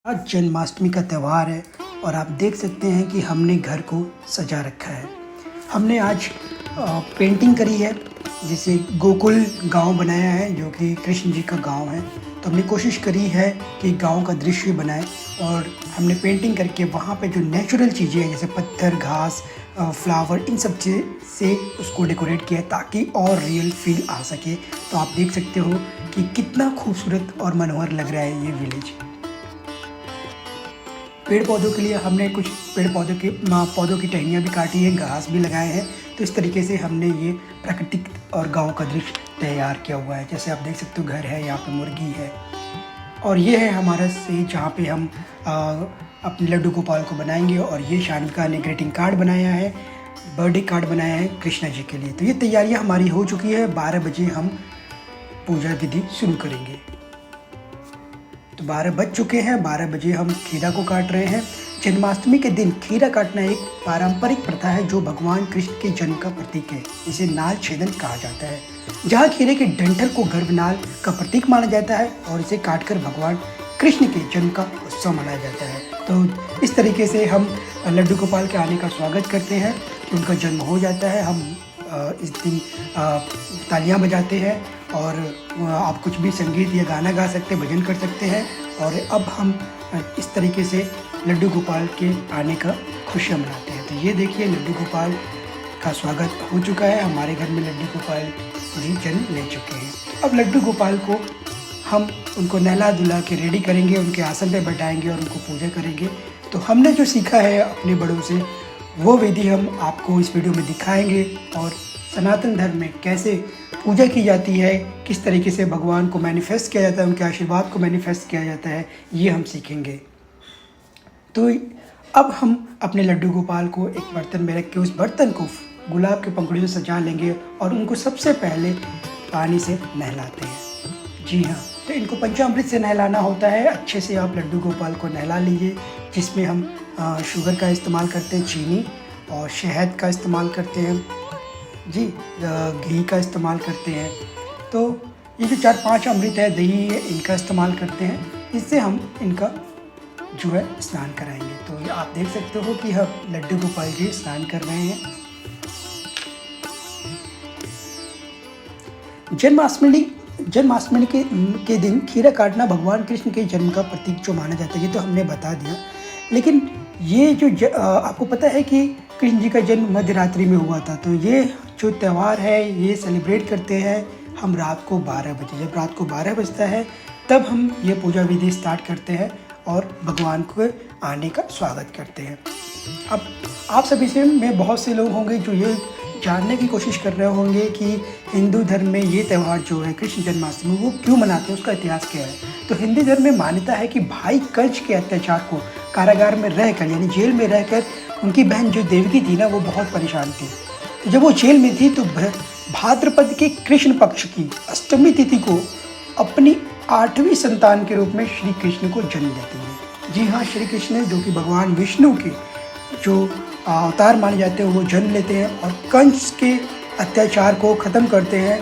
आज जन्माष्टमी का त्यौहार है और आप देख सकते हैं कि हमने घर को सजा रखा है। हमने आज पेंटिंग करी है, जिसे गोकुल गांव बनाया है जो कि कृष्ण जी का गांव है। तो हमने कोशिश करी है कि गांव का दृश्य बनाएं और हमने पेंटिंग करके वहां पे जो नेचुरल चीज़ें हैं जैसे पत्थर, घास, फ्लावर, इन सब से उसको डेकोरेट किया है ताकि और रियल फील आ सके। तो आप देख सकते हो कि कितना खूबसूरत और मनोहर लग रहा है ये विलेज। पेड़ पौधों के लिए हमने कुछ पौधों की टहनियाँ भी काटी हैं, घास भी लगाए हैं। तो इस तरीके से हमने ये प्राकृतिक और गांव का दृश्य तैयार किया हुआ है। जैसे आप देख सकते हो घर है, यहाँ पे मुर्गी है और ये है हमारा स्टेज जहाँ पे हम अपने लड्डू गोपाल को बनाएंगे। और ये शानिका ने ग्रीटिंग कार्ड बनाया है, बर्थडे कार्ड बनाया है कृष्णा जी के लिए। तो ये तैयारियाँ हमारी हो चुकी है। 12 बजे हम पूजा विधि शुरू करेंगे। तो 12 बज चुके हैं। 12 बजे हम खीरा को काट रहे हैं। जन्माष्टमी के दिन खीरा काटना एक पारंपरिक प्रथा है जो भगवान कृष्ण के जन्म का प्रतीक है। इसे नाल छेदन कहा जाता है, जहाँ खीरे के डंठल को गर्भनाल का प्रतीक माना जाता है और इसे काटकर भगवान कृष्ण के जन्म का उत्सव मनाया जाता है। तो इस तरीके से हम लड्डू गोपाल के आने का स्वागत करते हैं। उनका जन्म हो जाता है। हम इस दिन तालियां बजाते हैं और आप कुछ भी संगीत या गाना गा सकते हैं, भजन कर सकते हैं। और अब हम इस तरीके से लड्डू गोपाल के आने का खुशियाँ मनाते हैं। तो ये देखिए लड्डू गोपाल का स्वागत हो चुका है। हमारे घर में लड्डू गोपाल जी जन्म ले चुके हैं। अब लड्डू गोपाल को हम उनको नहला धुला के रेडी करेंगे, उनके आसन पे बैठाएंगे और उनको पूजा करेंगे। तो हमने जो सीखा है अपने बड़ों से वो विधि हम आपको इस वीडियो में दिखाएंगे और सनातन धर्म में कैसे पूजा की जाती है, किस तरीके से भगवान को मैनिफेस्ट किया जाता है, उनके आशीर्वाद को मैनिफेस्ट किया जाता है, ये हम सीखेंगे। तो अब हम अपने लड्डू गोपाल को एक बर्तन में रख के उस बर्तन को गुलाब के पंखुड़ियों से सजा लेंगे और उनको सबसे पहले पानी से नहलाते हैं। जी हाँ, तो इनको पंचामृत से नहलाना होता है। अच्छे से आप लड्डू गोपाल को नहला लीजिए, जिसमें हम शुगर का इस्तेमाल करते हैं, चीनी और शहद का इस्तेमाल करते हैं जी, घी का इस्तेमाल करते हैं। तो ये जो 4-5 अमृत है, दही है, इनका इस्तेमाल करते हैं। इससे हम इनका जो है स्नान कराएंगे। तो आप देख सकते हो कि हम लड्डू गोपाल जी स्नान कर रहे हैं। जन्माष्टमी के दिन खीरा काटना भगवान कृष्ण के जन्म का प्रतीक जो माना जाता है, ये तो हमने बता दिया। लेकिन ये जो आपको पता है कि कृष्ण जी का जन्म मध्य रात्रि में हुआ था। तो ये जो त्यौहार है ये सेलिब्रेट करते हैं हम रात को 12 बजे। जब रात को 12 बजता है तब हम ये पूजा विधि स्टार्ट करते हैं और भगवान को आने का स्वागत करते हैं। अब आप सभी से में बहुत से लोग होंगे जो ये जानने की कोशिश कर रहे होंगे कि हिंदू धर्म में ये त्यौहार जो है कृष्ण जन्माष्टमी वो क्यों मनाते हैं, उसका इतिहास क्या है। तो हिंदू धर्म में मान्यता है कि भाई कंस के अत्याचार को कारागार में रहकर यानी जेल में रहकर उनकी बहन जो देवकी थी ना, वो बहुत परेशान थी। तो जब वो जेल में थी तो भाद्रपद के कृष्ण पक्ष की अष्टमी तिथि को अपनी 8वीं संतान के रूप में श्री कृष्ण को जन्म देती है। जी हाँ, श्री कृष्ण जो कि भगवान विष्णु के जो अवतार माने जाते हैं वो जन्म लेते हैं और कंस के अत्याचार को ख़त्म करते हैं,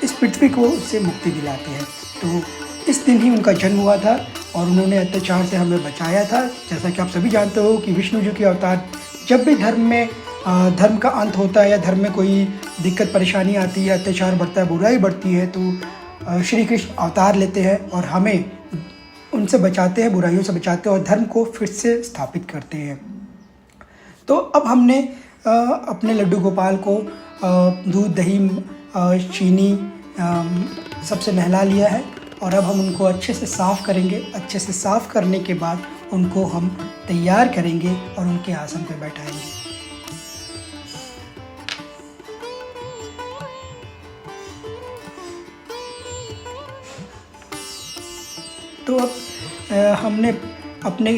इस पृथ्वी को उससे मुक्ति दिलाते हैं। तो इस दिन ही उनका जन्म हुआ था और उन्होंने अत्याचार से हमें बचाया था। जैसा कि आप सभी जानते हो कि विष्णु जी के अवतार, जब भी धर्म का अंत होता है या धर्म में कोई दिक्कत परेशानी आती है, अत्याचार बढ़ता है, बुराई बढ़ती है, तो श्री कृष्ण अवतार लेते हैं और हमें उनसे बचाते हैं, बुराइयों से बचाते हैं और धर्म को फिर से स्थापित करते हैं। तो अब हमने अपने लड्डू गोपाल को दूध, दही, चीनी सबसे नहला लिया है और अब हम उनको अच्छे से साफ़ करेंगे। अच्छे से साफ़ करने के बाद उनको हम तैयार करेंगे और उनके आसन पर बैठाएंगे। तो अब हमने अपने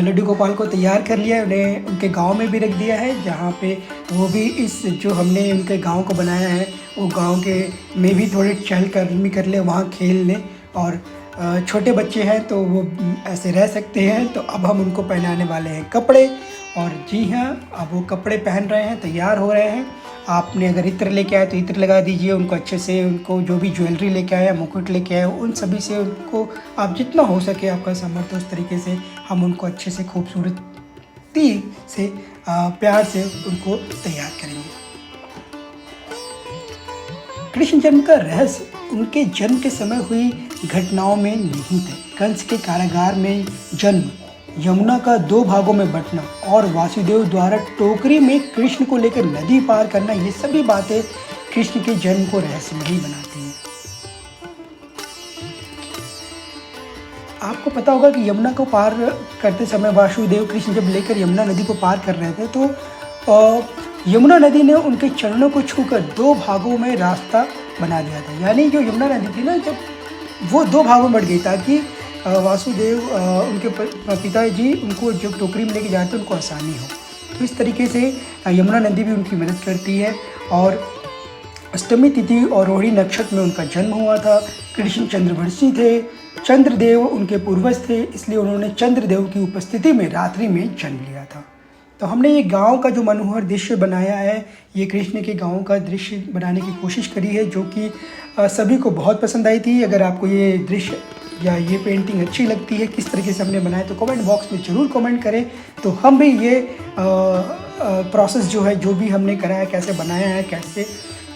लड्डू गोपाल को तैयार कर लिया है, उन्हें उनके गांव में भी रख दिया है, जहाँ पे वो भी इस जो हमने उनके गांव को बनाया है वो गांव के में भी थोड़े चहलकदमी कर ले, वहाँ खेल लें और छोटे बच्चे हैं तो वो ऐसे रह सकते हैं। तो अब हम उनको पहनाने वाले हैं कपड़े, और जी हाँ, अब वो कपड़े पहन रहे हैं, तैयार हो रहे हैं। आपने अगर इत्र लेके आए तो इत्र लगा दीजिए उनको अच्छे से, उनको जो भी ज्वेलरी लेके आए, मुकुट लेके आए, उन सभी से उनको आप जितना हो सके आपका सामर्थ्य उस तरीके से हम उनको अच्छे से खूबसूरती से प्यार से उनको तैयार करेंगे। कृष्ण जन्म का रहस्य उनके जन्म के समय हुई घटनाओं में निहित है। कंस के कारागार में जन्म, यमुना का 2 भागों में बंटना और वासुदेव द्वारा टोकरी में कृष्ण को लेकर नदी पार करना, ये सभी बातें कृष्ण के जन्म को रहस्यमयी बनाती हैं। आपको पता होगा कि यमुना को पार करते समय वासुदेव कृष्ण जब लेकर यमुना नदी को पार कर रहे थे तो यमुना नदी ने उनके चरणों को छूकर 2 भागों में रास्ता बना दिया था। यानी जो यमुना नदी थी ना, जब वो 2 भागों में बढ़ गई ताकि वासुदेव उनके पिताजी उनको जब टोकरी में लेके जाते उनको आसानी हो। तो इस तरीके से यमुना नदी भी उनकी मदद करती है। और अष्टमी तिथि और रोहिणी नक्षत्र में उनका जन्म हुआ था। कृष्ण चंद्रवंशी थे, चंद्रदेव उनके पूर्वज थे, इसलिए उन्होंने चंद्रदेव की उपस्थिति में रात्रि में जन्म लिया था। तो हमने ये गांव का जो मनोहर दृश्य बनाया है, ये कृष्ण के गांव का दृश्य बनाने की कोशिश करी है, जो कि सभी को बहुत पसंद आई थी। अगर आपको ये दृश्य या ये पेंटिंग अच्छी लगती है, किस तरीके से हमने बनाया, तो कमेंट बॉक्स में ज़रूर कमेंट करें। तो हम भी ये प्रोसेस जो है, जो भी हमने करा है, कैसे बनाया है, कैसे,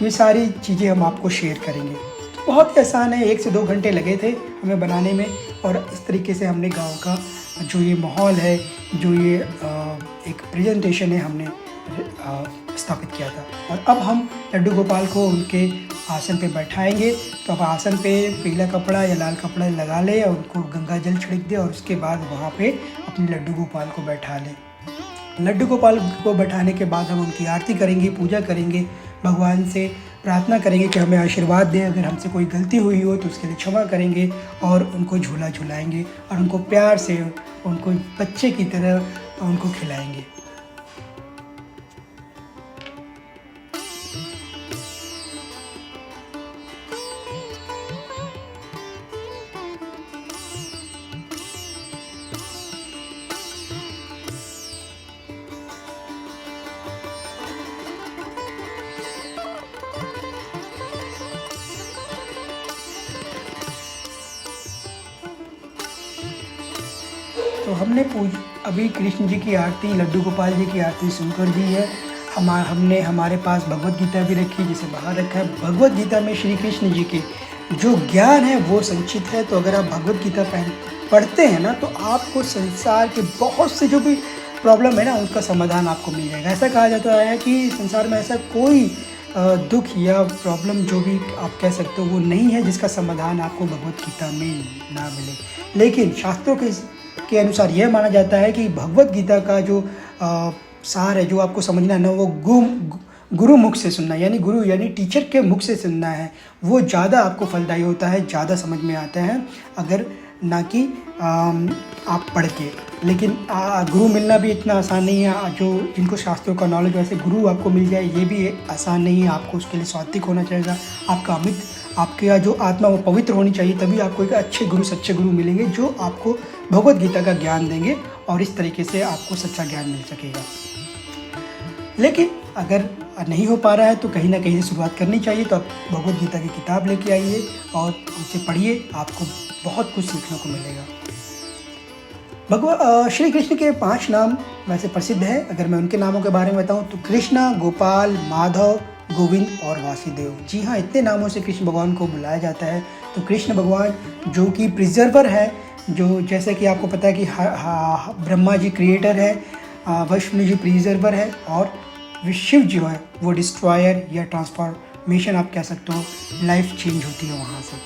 ये सारी चीज़ें हम आपको शेयर करेंगे। बहुत ही आसान है, 1 से 2 घंटे लगे थे हमें बनाने में। और इस तरीके से हमने गाँव का जो ये माहौल है, जो ये एक प्रेजेंटेशन है, हमने स्थापित किया था। और अब हम लड्डू गोपाल को उनके आसन पे बैठाएंगे। तो अब आसन पे पीला कपड़ा या लाल कपड़ा लगा ले और उनको गंगा जल छिड़क दे, और उसके बाद वहाँ पे अपने लड्डू गोपाल को बैठा ले। लड्डू गोपाल को बैठाने के बाद हम उनकी आरती करेंगे, पूजा करेंगे, भगवान से प्रार्थना करेंगे कि हमें आशीर्वाद दें। अगर हमसे कोई गलती हुई हो तो उसके लिए क्षमा करेंगे, और उनको झूला झुलाएंगे और उनको प्यार से, उनको बच्चे की तरह उनको खिलाएंगे। तो हमने अभी कृष्ण जी की आरती, लड्डू गोपाल जी की आरती सुनकर दी है। हमने हमारे पास भगवत गीता भी रखी, जिसे बाहर रखा है। भगवत गीता में श्री कृष्ण जी के जो ज्ञान है वो संचित है। तो अगर आप भगवत गीता पढ़ते हैं ना, तो आपको संसार के बहुत से जो भी प्रॉब्लम है ना, उसका समाधान आपको मिल जाएगा। ऐसा कहा जाता है कि संसार में ऐसा कोई दुख या प्रॉब्लम जो भी आप कह सकते हो वो नहीं है जिसका समाधान आपको भगवत गीता में ना मिले। लेकिन शास्त्रों के अनुसार यह माना जाता है कि भगवत गीता का जो सार है, जो आपको समझना है ना, वो गुरु मुख से सुनना, यानी गुरु यानी टीचर के मुख से सुनना है। वो ज़्यादा आपको फलदायी होता है, ज़्यादा समझ में आता है, अगर ना कि आप पढ़ के। लेकिन गुरु मिलना भी इतना आसान नहीं है। जो जिनको शास्त्रों का नॉलेज, वैसे गुरु आपको मिल जाए ये भी आसान नहीं है। आपको उसके लिए सात्विक होना चाहिए, आपका अमित, आपके जो आत्मा वो पवित्र होनी चाहिए, तभी आपको एक अच्छे गुरु, सच्चे गुरु मिलेंगे जो आपको भगवत गीता का ज्ञान देंगे, और इस तरीके से आपको सच्चा ज्ञान मिल सकेगा। लेकिन अगर नहीं हो पा रहा है तो कहीं ना कहीं से शुरुआत करनी चाहिए। तो आप भगवत गीता की किताब लेके आइए और उसे पढ़िए, आपको बहुत कुछ सीखने को मिलेगा। श्री कृष्ण के 5 नाम वैसे प्रसिद्ध है। अगर मैं उनके नामों के बारे में बताऊं तो कृष्णा, गोपाल, माधव, गोविंद और वासुदेव। जी हाँ, इतने नामों से कृष्ण भगवान को बुलाया जाता है। तो कृष्ण भगवान जो कि प्रिजर्वर है, जो जैसे कि आपको पता है कि ब्रह्मा जी क्रिएटर है, विष्णु जी प्रिजर्वर है, और शिव जो है वो डिस्ट्रॉयर या ट्रांसफॉर्मेशन आप कह सकते हो, लाइफ चेंज होती है वहाँ से।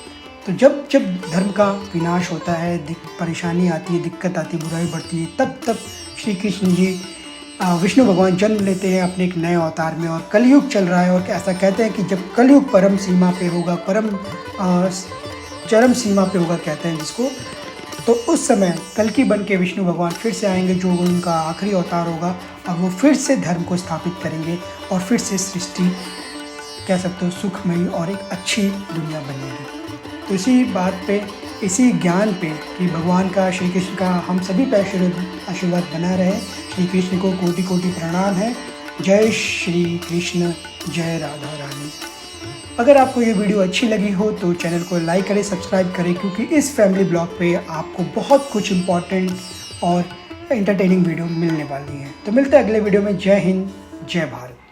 तो जब धर्म का विनाश होता है, परेशानी आती है, दिक्कत आती है, बुराई बढ़ती है, तब श्री कृष्ण जी विष्णु भगवान जन्म लेते हैं अपने एक नए अवतार में। और कलयुग चल रहा है, और ऐसा कहते हैं कि जब कलयुग परम सीमा पे होगा, चरम सीमा पे होगा कहते हैं जिसको, तो उस समय कल्कि बन के विष्णु भगवान फिर से आएंगे, जो उनका आखिरी अवतार होगा, और वो फिर से धर्म को स्थापित करेंगे, और फिर से सृष्टि कह सकते हो सुखमयी और एक अच्छी दुनिया बनेगी। तो इसी बात पे इसी ज्ञान पे कि भगवान का, श्री कृष्ण का हम सभी पे आशीर्वाद बना रहे। श्री कृष्ण को कोटि कोटि प्रणाम है। जय श्री कृष्ण, जय राधा रानी। अगर आपको ये वीडियो अच्छी लगी हो तो चैनल को लाइक करें, सब्सक्राइब करें, क्योंकि इस फैमिली ब्लॉग पे आपको बहुत कुछ इम्पॉर्टेंट और एंटरटेनिंग वीडियो मिलने वाली है। तो मिलते हैं अगले वीडियो में। जय हिंद, जय भारत।